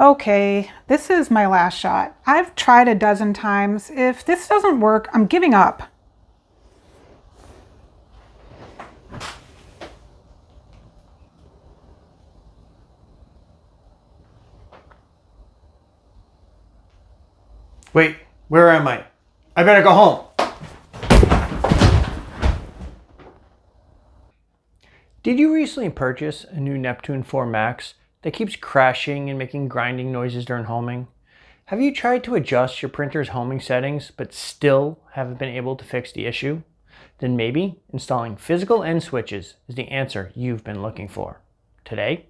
Okay, this is my last shot. I've tried a dozen times. If this doesn't work, I'm giving up. Wait, where am I? I better go home. Did you recently purchase a new Neptune 4 Max that keeps crashing and making grinding noises during homing? Have you tried to adjust your printer's homing settings but still haven't been able to fix the issue? Then maybe installing physical end switches is the answer you've been looking for. Today,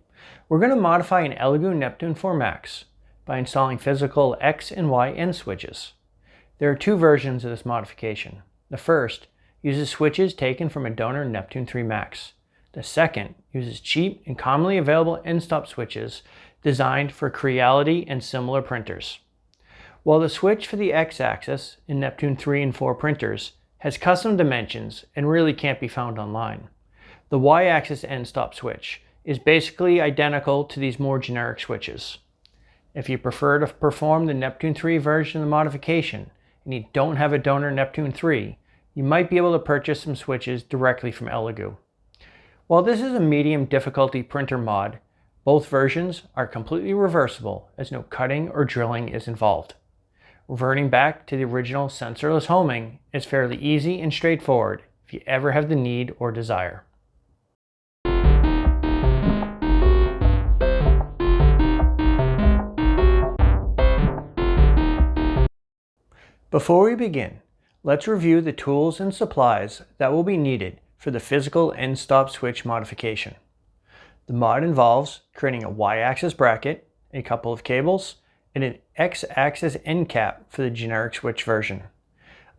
we're going to modify an Elegoo Neptune 4 Max by installing physical X and Y end switches. There are two versions of this modification. The first uses switches taken from a donor Neptune 3 Max. The second uses cheap and commonly available end-stop switches designed for Creality and similar printers. While the switch for the X-axis in Neptune 3 and 4 printers has custom dimensions and really can't be found online, the Y-axis end-stop switch is basically identical to these more generic switches. If you prefer to perform the Neptune 3 version of the modification and you don't have a donor Neptune 3, you might be able to purchase some switches directly from Elegoo. While this is a medium difficulty printer mod, both versions are completely reversible as no cutting or drilling is involved. Reverting back to the original sensorless homing is fairly easy and straightforward if you ever have the need or desire. Before we begin, let's review the tools and supplies that will be needed for the physical end stop switch modification. The mod involves creating a Y-axis bracket, a couple of cables, and an X-axis end cap for the generic switch version.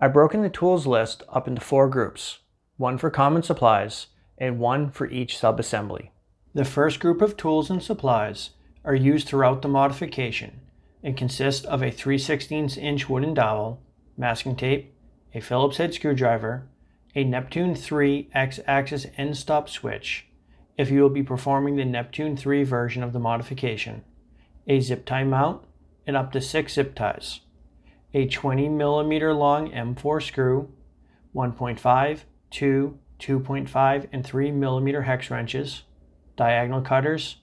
I've broken the tools list up into 4 groups, one for common supplies and one for each sub-assembly. The first group of tools and supplies are used throughout the modification and consist of a 3/16" wooden dowel, masking tape, a Phillips head screwdriver, a Neptune 3 X-axis end stop switch, if you will be performing the Neptune 3 version of the modification, a zip tie mount, and up to 6 zip ties, a 20mm long M4 screw, 1.5, 2, 2.5, and 3mm hex wrenches, diagonal cutters,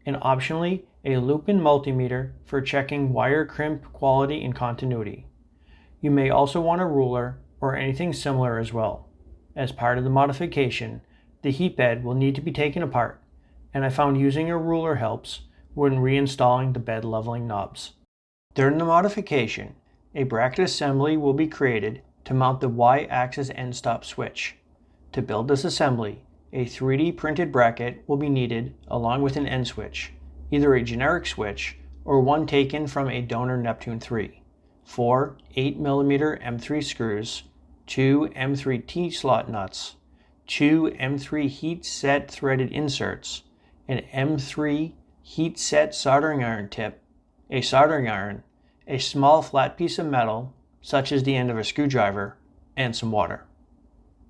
and optionally a loop-in multimeter for checking wire crimp quality and continuity. You may also want a ruler or anything similar as well. As part of the modification, the heat bed will need to be taken apart, and I found using a ruler helps when reinstalling the bed leveling knobs. During the modification, a bracket assembly will be created to mount the Y-axis end stop switch. To build this assembly, a 3D printed bracket will be needed along with an end switch, either a generic switch or one taken from a donor Neptune 3, 4 8mm M3 screws, 2 M3 T-slot nuts, 2 M3 heat set threaded inserts, an M3 heat set soldering iron tip, a soldering iron, a small flat piece of metal, such as the end of a screwdriver, and some water.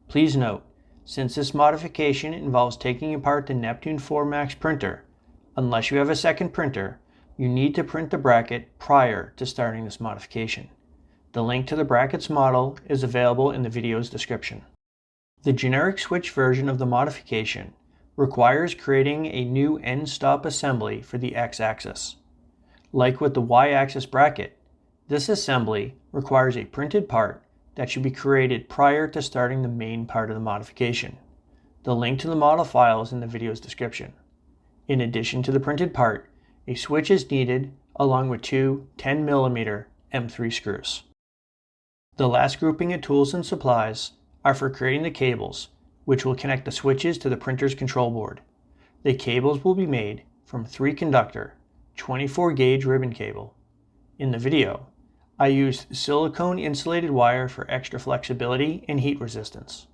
Please note, since this modification involves taking apart the Neptune 4 Max printer, unless you have a second printer, you need to print the bracket prior to starting this modification. The link to the bracket's model is available in the video's description. The generic switch version of the modification requires creating a new end stop assembly for the X-axis. Like with the Y-axis bracket, this assembly requires a printed part that should be created prior to starting the main part of the modification. The link to the model file is in the video's description. In addition to the printed part, a switch is needed along with 2 10mm M3 screws. The last grouping of tools and supplies are for creating the cables, which will connect the switches to the printer's control board. The cables will be made from 3-conductor, 24-gauge ribbon cable. In the video, I used silicone insulated wire for extra flexibility and heat resistance.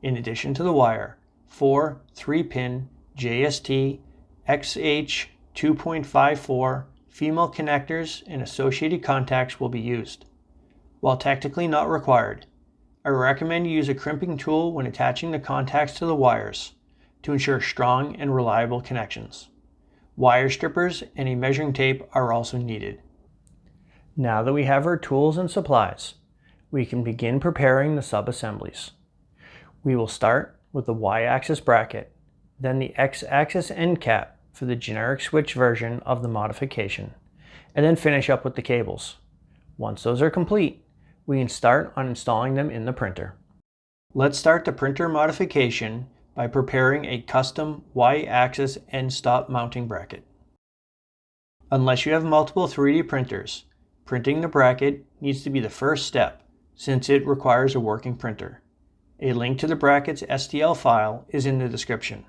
In addition to the wire, 4 3-pin JST XH 2.54 female connectors and associated contacts will be used. While technically not required, I recommend you use a crimping tool when attaching the contacts to the wires to ensure strong and reliable connections. Wire strippers and a measuring tape are also needed. Now that we have our tools and supplies, we can begin preparing the sub-assemblies. We will start with the Y-axis bracket, then the X-axis end cap for the generic switch version of the modification, and then finish up with the cables. Once those are complete, we can start on installing them in the printer. Let's start the printer modification by preparing a custom Y-axis end stop mounting bracket. Unless you have multiple 3D printers, printing the bracket needs to be the first step since it requires a working printer. A link to the bracket's STL file is in the description.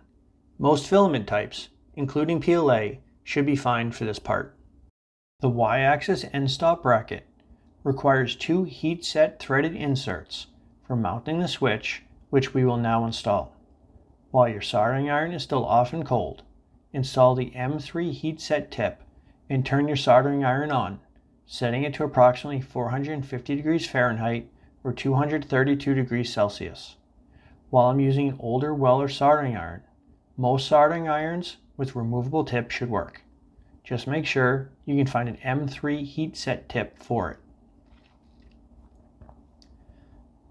Most filament types, including PLA, should be fine for this part. The Y-axis end stop bracket requires 2 heat-set threaded inserts for mounting the switch, which we will now install. While your soldering iron is still often cold, install the M3 heat-set tip and turn your soldering iron on, setting it to approximately 450 degrees Fahrenheit or 232 degrees Celsius. While I'm using older Weller soldering iron, most soldering irons with removable tip should work. Just make sure you can find an M3 heat set tip for it.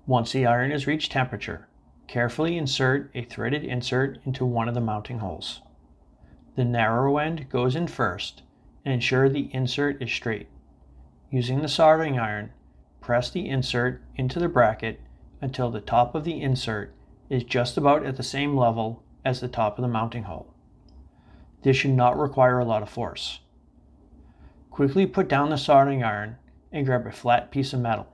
Once the iron has reached temperature, carefully insert a threaded insert into one of the mounting holes. The narrow end goes in first and ensure the insert is straight. Using the soldering iron, press the insert into the bracket until the top of the insert is just about at the same level as the top of the mounting hole. This should not require a lot of force. Quickly put down the soldering iron and grab a flat piece of metal.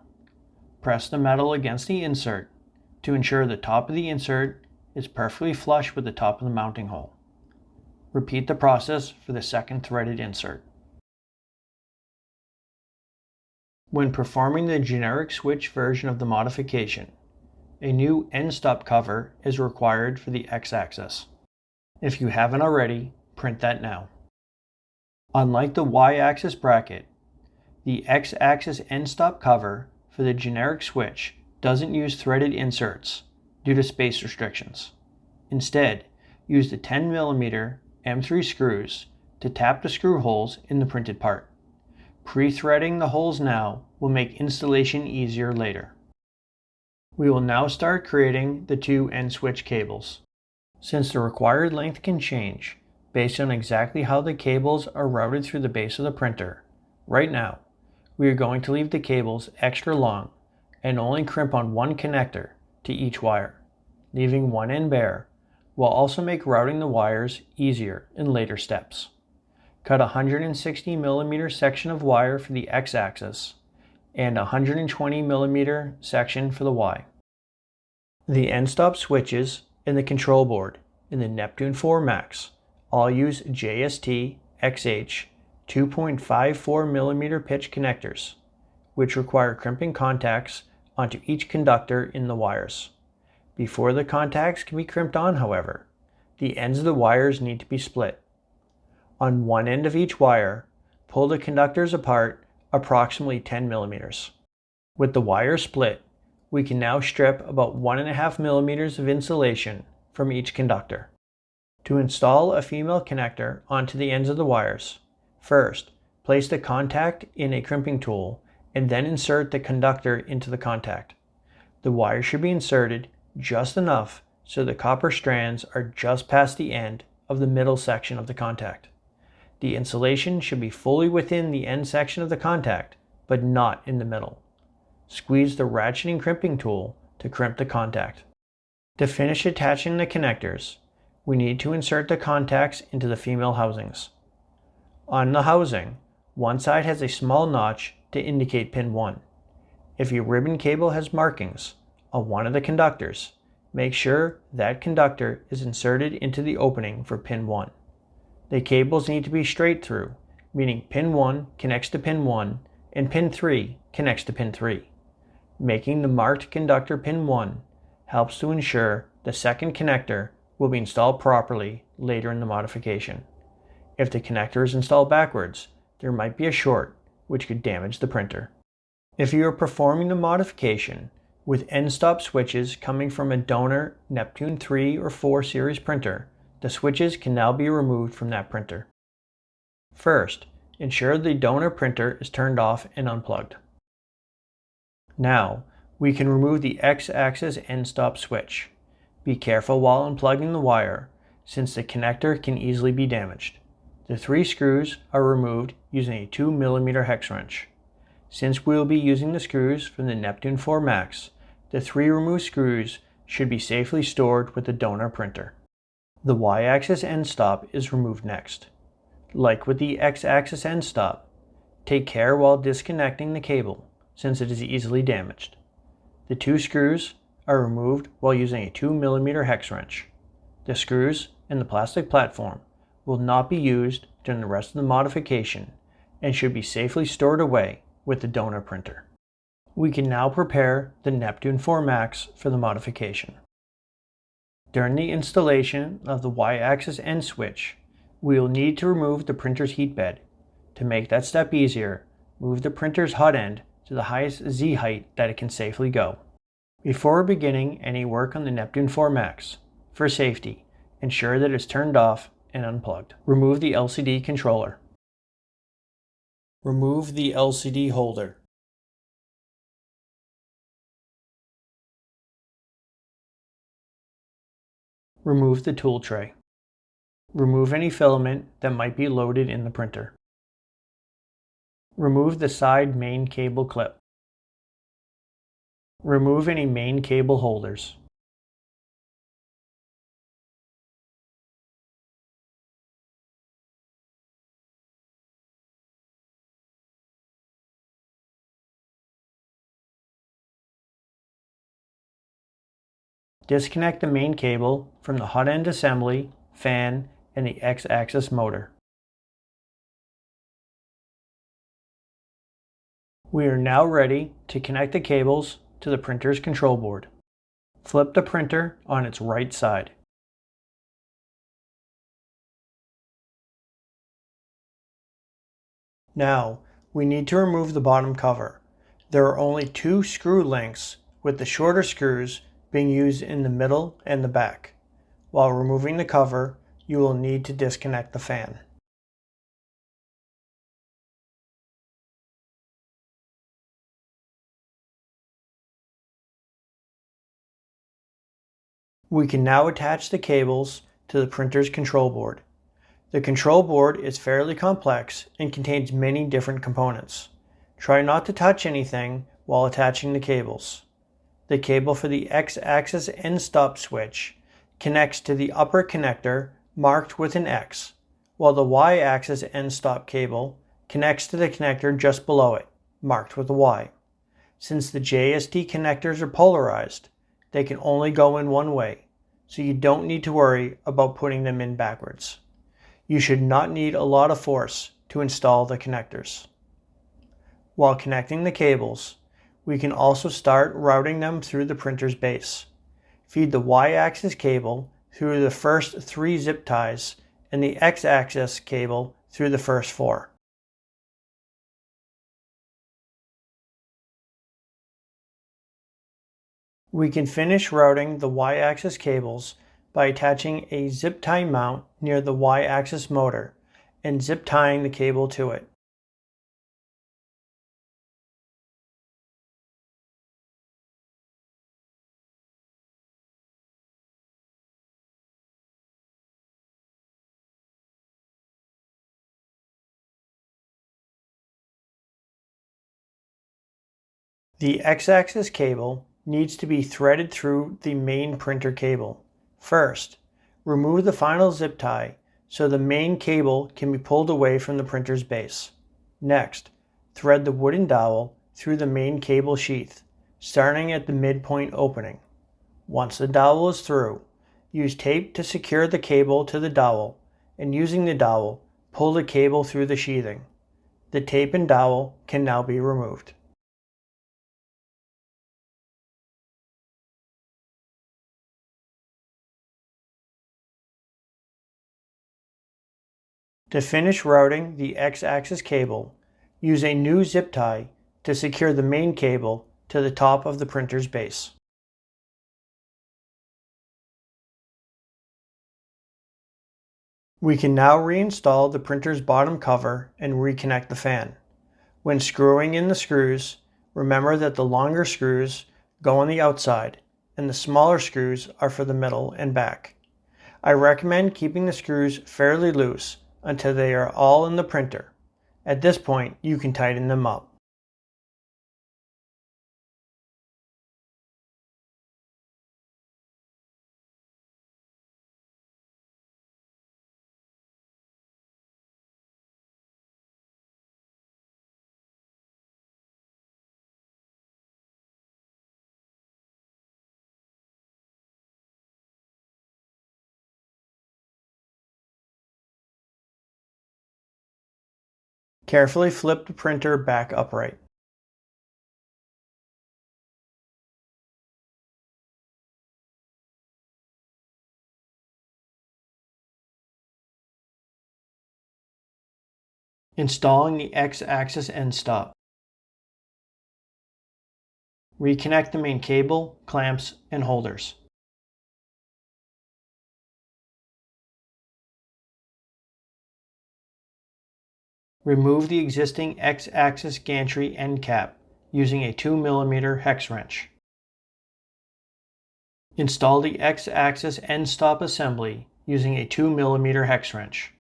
Press the metal against the insert to ensure the top of the insert is perfectly flush with the top of the mounting hole. Repeat the process for the second threaded insert. When performing the generic switch version of the modification, a new end stop cover is required for the X-axis. If you haven't already, print that now. Unlike the Y-axis bracket, the X-axis end stop cover for the generic switch doesn't use threaded inserts due to space restrictions. Instead, use the 10mm M3 screws to tap the screw holes in the printed part. Pre-threading the holes now will make installation easier later. We will now start creating the 2 end switch cables. Since the required length can change based on exactly how the cables are routed through the base of the printer, right now we are going to leave the cables extra long and only crimp on one connector to each wire, leaving one end bare, will also make routing the wires easier in later steps. Cut a 160mm section of wire for the X-axis and a 120mm section for the Y. The end stop switches and the control board in the Neptune 4 Max all use JST XH 2.54mm pitch connectors, which require crimping contacts onto each conductor in the wires. Before the contacts can be crimped on, however, the ends of the wires need to be split. On one end of each wire, pull the conductors apart approximately 10mm. With the wire split, we can now strip about 1.5mm of insulation from each conductor. To install a female connector onto the ends of the wires, first, place the contact in a crimping tool and then insert the conductor into the contact. The wire should be inserted just enough so the copper strands are just past the end of the middle section of the contact. The insulation should be fully within the end section of the contact, but not in the middle. Squeeze the ratcheting crimping tool to crimp the contact. To finish attaching the connectors, we need to insert the contacts into the female housings. On the housing, one side has a small notch to indicate pin 1. If your ribbon cable has markings on one of the conductors, make sure that conductor is inserted into the opening for pin 1. The cables need to be straight through, meaning pin 1 connects to pin 1 and pin 3 connects to pin 3. Making the marked conductor pin 1 helps to ensure the second connector will be installed properly later in the modification. If the connector is installed backwards, there might be a short, which could damage the printer. If you are performing the modification with end stop switches coming from a donor Neptune 3 or 4 series printer, the switches can now be removed from that printer. First, ensure the donor printer is turned off and unplugged. Now, we can remove the X-axis end stop switch. Be careful while unplugging the wire, since the connector can easily be damaged. The 3 screws are removed using a 2mm hex wrench. Since we will be using the screws from the Neptune 4 Max, the 3 removed screws should be safely stored with the donor printer. The Y-axis end stop is removed next. Like with the X-axis end stop, take care while disconnecting the cable, since it is easily damaged. The 2 screws are removed while using a 2mm hex wrench. The screws and the plastic platform will not be used during the rest of the modification and should be safely stored away with the donor printer. We can now prepare the Neptune 4 Max for the modification. During the installation of the Y-axis end switch, we will need to remove the printer's heat bed. To make that step easier, move the printer's hot end to the highest Z height that it can safely go. Before beginning any work on the Neptune 4 Max, for safety, ensure that it's turned off and unplugged. Remove the LCD controller. Remove the LCD holder. Remove the tool tray. Remove any filament that might be loaded in the printer. Remove the side main cable clip. Remove any main cable holders. Disconnect the main cable from the hot end assembly, fan, and the X-axis motor. We are now ready to connect the cables to the printer's control board. Flip the printer on its right side. Now, we need to remove the bottom cover. There are only 2 screw lengths, with the shorter screws being used in the middle and the back. While removing the cover, you will need to disconnect the fan. We can now attach the cables to the printer's control board. The control board is fairly complex and contains many different components. Try not to touch anything while attaching the cables. The cable for the X-axis end stop switch connects to the upper connector marked with an X, while the Y-axis end stop cable connects to the connector just below it, marked with a Y. Since the JST connectors are polarized, they can only go in one way, so you don't need to worry about putting them in backwards. You should not need a lot of force to install the connectors. While connecting the cables, we can also start routing them through the printer's base. Feed the Y-axis cable through the first 3 zip ties and the X-axis cable through the first 4. We can finish routing the Y-axis cables by attaching a zip tie mount near the Y-axis motor and zip tying the cable to it. The X-axis cable needs to be threaded through the main printer cable. First, remove the final zip tie so the main cable can be pulled away from the printer's base. Next, thread the wooden dowel through the main cable sheath, starting at the midpoint opening. Once the dowel is through, use tape to secure the cable to the dowel, and using the dowel, pull the cable through the sheathing. The tape and dowel can now be removed. To finish routing the X-axis cable, use a new zip tie to secure the main cable to the top of the printer's base. We can now reinstall the printer's bottom cover and reconnect the fan. When screwing in the screws, remember that the longer screws go on the outside and the smaller screws are for the middle and back. I recommend keeping the screws fairly loose until they are all in the printer. At this point, you can tighten them up. Carefully flip the printer back upright. Installing the X-axis end stop. Reconnect the main cable, clamps, and holders. Remove the existing X-axis gantry end cap using a 2mm hex wrench. Install the X-axis end stop assembly using a 2mm hex wrench.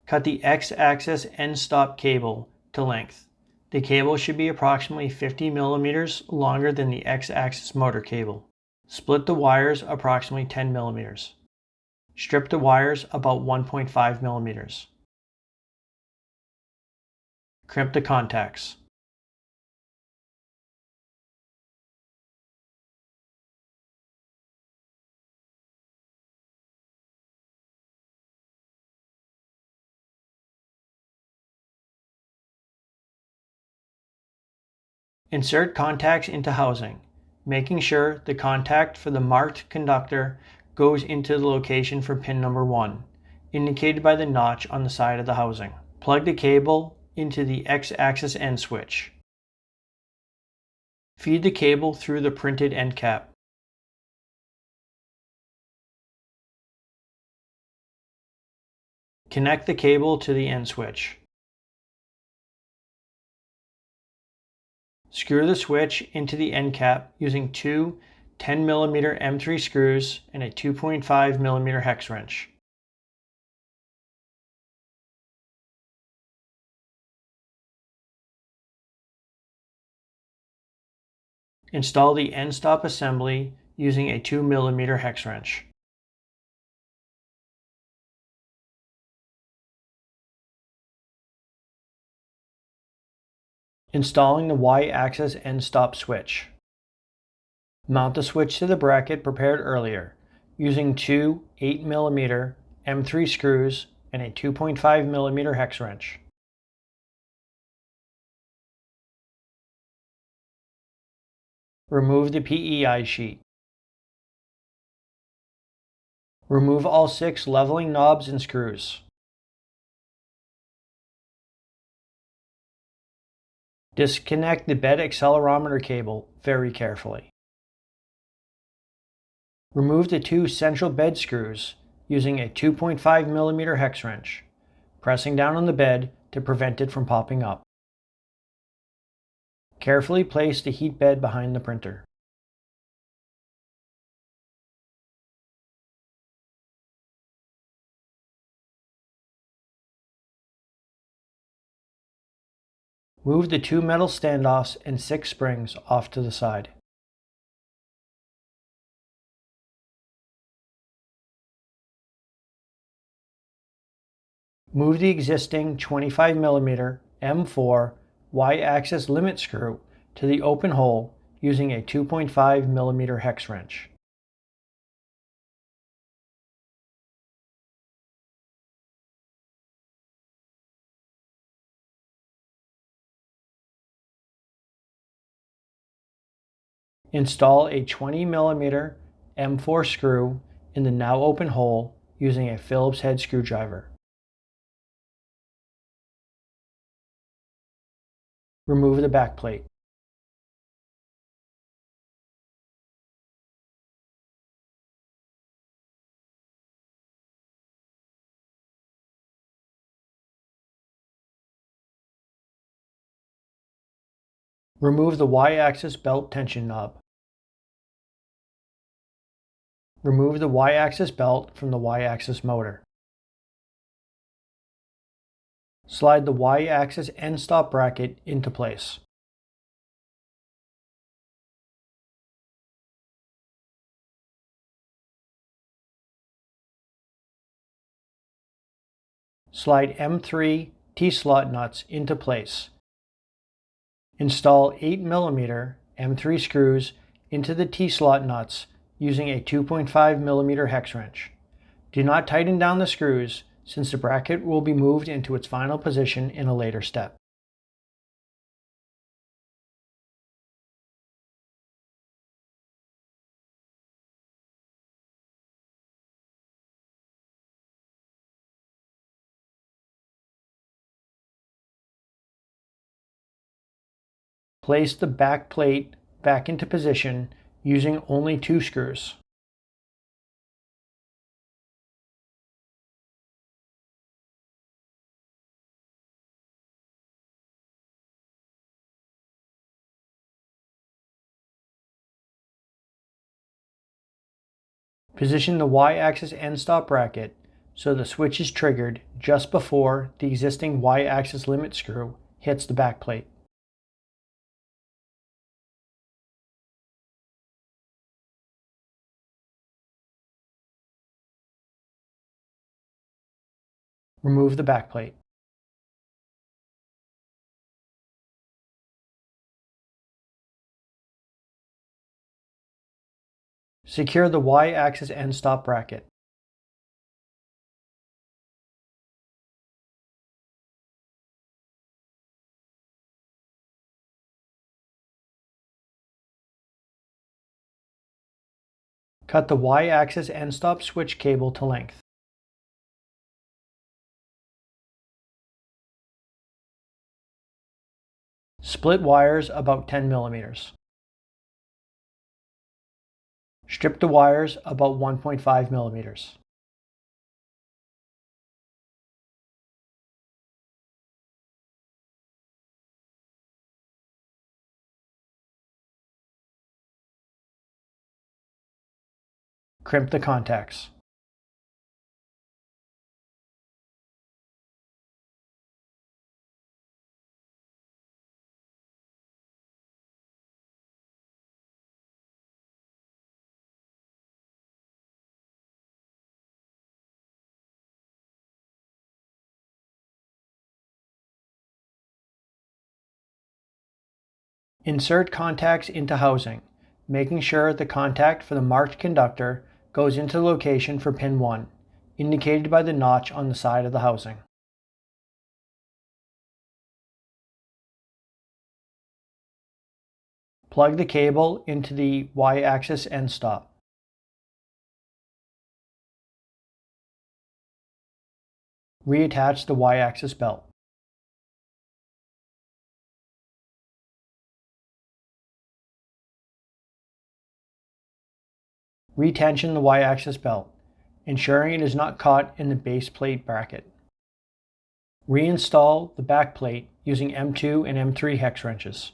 Cut the X-axis end stop cable to length. The cable should be approximately 50 millimeters longer than the X-axis motor cable. Split the wires approximately 10 millimeters. Strip the wires about 1.5 millimeters. Crimp the contacts. Insert contacts into housing, making sure the contact for the marked conductor goes into the location for pin number 1, indicated by the notch on the side of the housing. Plug the cable into the X-axis end switch. Feed the cable through the printed end cap. Connect the cable to the end switch. Screw the switch into the end cap using two 10mm M3 screws and a 2.5mm hex wrench. Install the end stop assembly using a 2mm hex wrench. Installing the Y-axis end stop switch. Mount the switch to the bracket prepared earlier using two 8mm M3 screws and a 2.5mm hex wrench. Remove the PEI sheet. Remove all 6 leveling knobs and screws. Disconnect the bed accelerometer cable very carefully. Remove the 2 central bed screws using a 2.5mm hex wrench, pressing down on the bed to prevent it from popping up. Carefully place the heat bed behind the printer. Move the 2 metal standoffs and 6 springs off to the side. Move the existing 25mm M4 Y-axis limit screw to the open hole using a 2.5mm hex wrench. Install a 20mm M4 screw in the now open hole using a Phillips head screwdriver. Remove the back plate. Remove the Y-axis belt tension knob. Remove the Y-axis belt from the Y-axis motor. Slide the Y-axis end stop bracket into place. Slide M3 T-slot nuts into place. Install 8mm M3 screws into the T-slot nuts using a 2.5mm hex wrench. Do not tighten down the screws since the bracket will be moved into its final position in a later step. Place the back plate back into position using only 2 screws. Position the Y-axis end stop bracket so the switch is triggered just before the existing Y-axis limit screw hits the back plate. Remove the back plate. Secure the Y-axis end stop bracket. Cut the Y-axis end stop switch cable to length. Split wires about 10mm. Strip the wires about 1.5mm. Crimp the contacts. Insert contacts into housing, making sure the contact for the marked conductor goes into the location for pin 1, indicated by the notch on the side of the housing. Plug the cable into the Y-axis end stop. Reattach the Y-axis belt. Retension the Y-axis belt, ensuring it is not caught in the base plate bracket. Reinstall the back plate using M2 and M3 hex wrenches.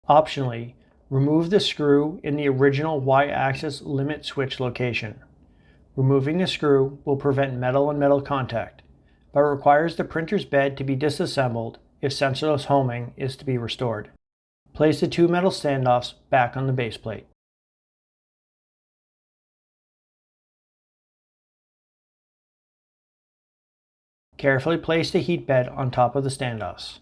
Optionally, remove the screw in the original Y-axis limit switch location. Removing the screw will prevent metal-on-metal contact, but requires the printer's bed to be disassembled if sensorless homing is to be restored. Place the 2 metal standoffs back on the base plate. Carefully place the heat bed on top of the standoffs.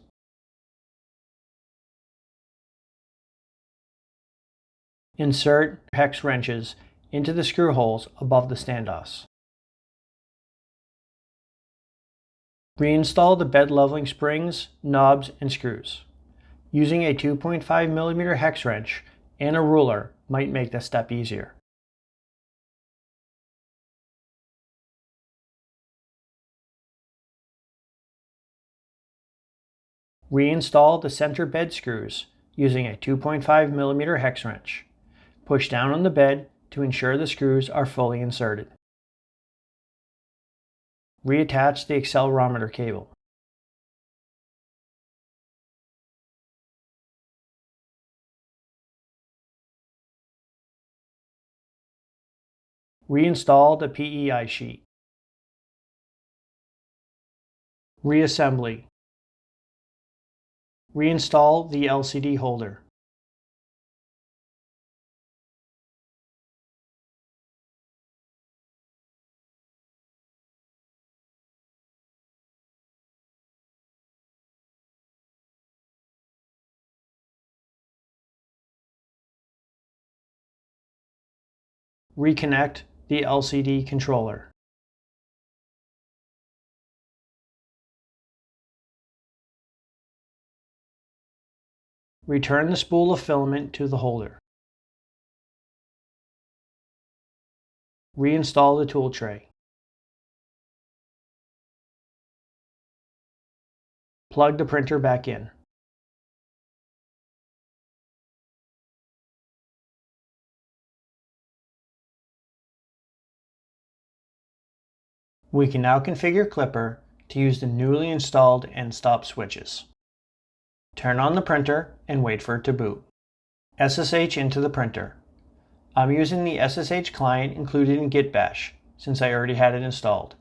Insert hex wrenches into the screw holes above the standoffs. Reinstall the bed leveling springs, knobs, and screws. Using a 2.5mm hex wrench and a ruler might make this step easier. Reinstall the center bed screws using a 2.5mm hex wrench. Push down on the bed to ensure the screws are fully inserted. reattach the accelerometer cable. Reinstall the PEI sheet. Reassembly. Reinstall the LCD holder. Reconnect the LCD controller. Return the spool of filament to the holder. Reinstall the tool tray. Plug the printer back in. We can now configure Klipper to use the newly installed end stop switches. Turn on the printer and wait for it to boot. SSH into the printer. I'm using the SSH client included in Git Bash since I already had it installed,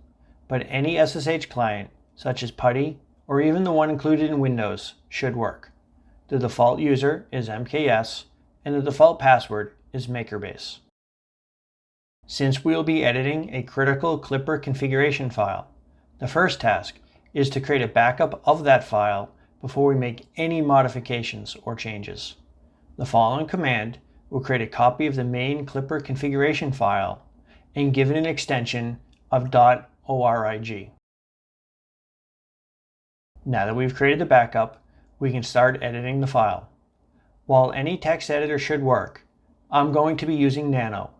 but any SSH client such as PuTTY or even the one included in Windows should work. The default user is MKS and the default password is MakerBase. Since we will be editing a critical Klipper configuration file, the first task is to create a backup of that file before we make any modifications or changes. The following command will create a copy of the main Klipper configuration file and give it an extension of .org. Now that we've created the backup, we can start editing the file. While any text editor should work, I'm going to be using Nano,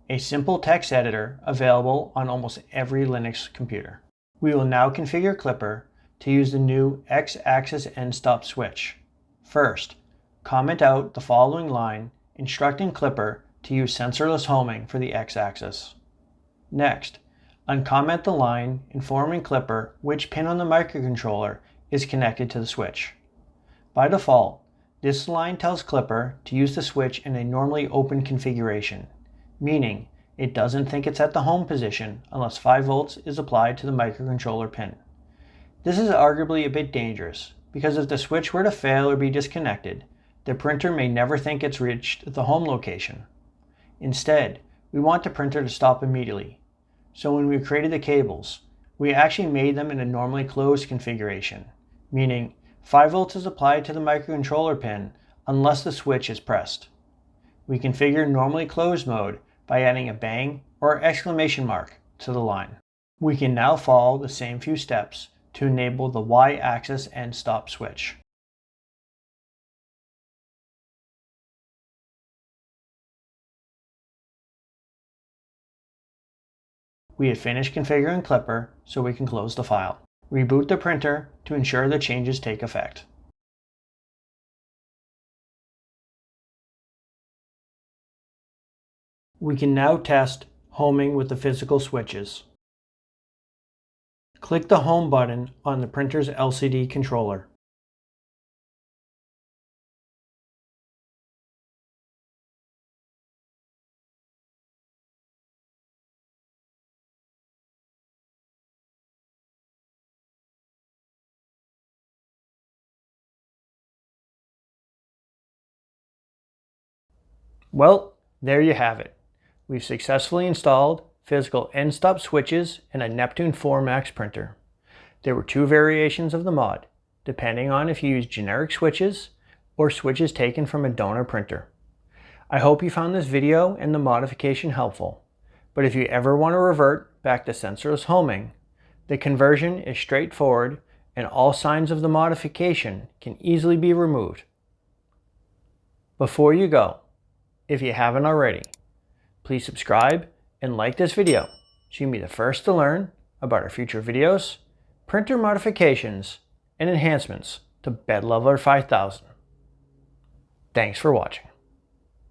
a simple text editor available on almost every Linux computer. We will now configure Klipper to use the new X-axis end stop switch. First, comment out the following line instructing Klipper to use sensorless homing for the X-axis. Next, uncomment the line informing Klipper which pin on the microcontroller is connected to the switch. By default, this line tells Klipper to use the switch in a normally open configuration, meaning it doesn't think it's at the home position unless 5 volts is applied to the microcontroller pin. This is arguably a bit dangerous because if the switch were to fail or be disconnected, the printer may never think it's reached the home location. Instead, we want the printer to stop immediately. So when we created the cables, we actually made them in a normally closed configuration, meaning 5 volts is applied to the microcontroller pin unless the switch is pressed. We configure normally closed mode by adding a bang or exclamation mark to the line. We can now follow the same few steps to enable the Y-axis end stop switch. We have finished configuring Klipper, so we can close the file. Reboot the printer to ensure the changes take effect. We can now test homing with the physical switches. Click the Home button on the printer's LCD controller. Well, there you have it. We've successfully installed physical end stop switches in a Neptune 4 Max printer. There were 2 variations of the mod, depending on if you use generic switches or switches taken from a donor printer. I hope you found this video and the modification helpful, but if you ever want to revert back to sensorless homing, the conversion is straightforward and all signs of the modification can easily be removed. Before you go, if you haven't already, please subscribe and like this video so you can be the first to learn about our future videos, printer modifications, and enhancements to BedLeveler 5000. Thanks for watching.